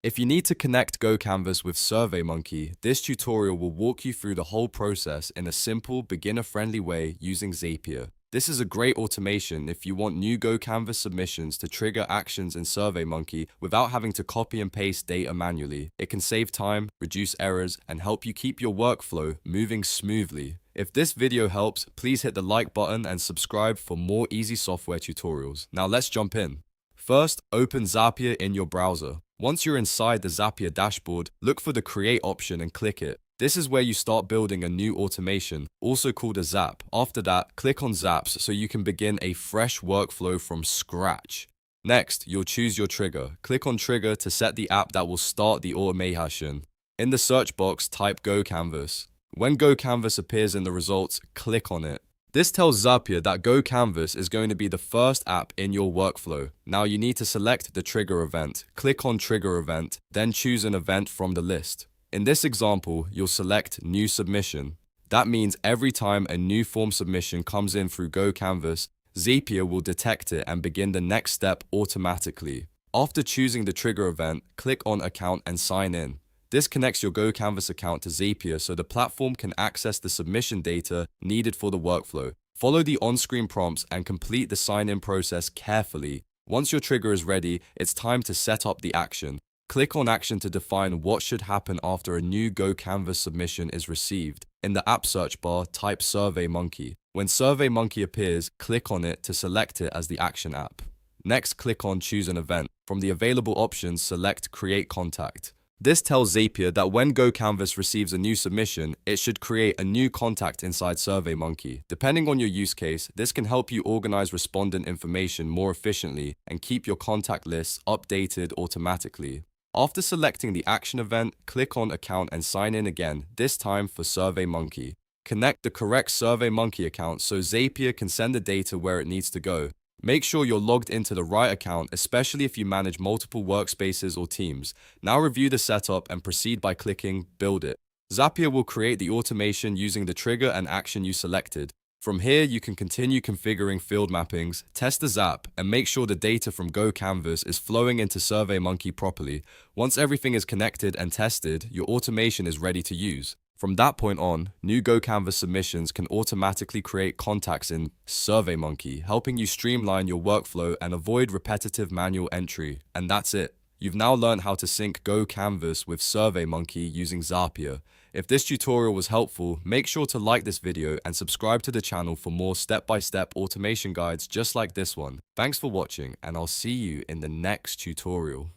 If you need to connect GoCanvas with SurveyMonkey, this tutorial will walk you through the whole process in a simple, beginner-friendly way using Zapier. This is a great automation if you want new GoCanvas submissions to trigger actions in SurveyMonkey without having to copy and paste data manually. It can save time, reduce errors, and help you keep your workflow moving smoothly. If this video helps, please hit the like button and subscribe for more easy software tutorials. Now let's jump in. First, open Zapier in your browser. Once you're inside the Zapier dashboard, look for the Create option and click it. This is where you start building a new automation, also called a Zap. After that, click on Zaps so you can begin a fresh workflow from scratch. Next, you'll choose your trigger. Click on Trigger to set the app that will start the automation. In the search box, type GoCanvas. When GoCanvas appears in the results, click on it. This tells Zapier that GoCanvas is going to be the first app in your workflow. Now you need to select the trigger event. Click on Trigger Event, then choose an event from the list. In this example, you'll select New Submission. That means every time a new form submission comes in through GoCanvas, Zapier will detect it and begin the next step automatically. After choosing the trigger event, click on Account and sign in. This connects your GoCanvas account to Zapier so the platform can access the submission data needed for the workflow. Follow the on-screen prompts and complete the sign-in process carefully. Once your trigger is ready, it's time to set up the action. Click on Action to define what should happen after a new GoCanvas submission is received. In the app search bar, type SurveyMonkey. When SurveyMonkey appears, click on it to select it as the action app. Next, click on Choose an Event. From the available options, select Create Contact. This tells Zapier that when GoCanvas receives a new submission, it should create a new contact inside SurveyMonkey. Depending on your use case, this can help you organize respondent information more efficiently and keep your contact lists updated automatically. After selecting the action event, click on Account and sign in again, this time for SurveyMonkey. Connect the correct SurveyMonkey account so Zapier can send the data where it needs to go. Make sure you're logged into the right account, especially if you manage multiple workspaces or teams. Now review the setup and proceed by clicking Build It. Zapier will create the automation using the trigger and action you selected. From here, you can continue configuring field mappings, test the Zap, and make sure the data from GoCanvas is flowing into SurveyMonkey properly. Once everything is connected and tested, your automation is ready to use. From that point on, new GoCanvas submissions can automatically create contacts in SurveyMonkey, helping you streamline your workflow and avoid repetitive manual entry. And that's it. You've now learned how to sync GoCanvas with SurveyMonkey using Zapier. If this tutorial was helpful, make sure to like this video and subscribe to the channel for more step-by-step automation guides just like this one. Thanks for watching, and I'll see you in the next tutorial.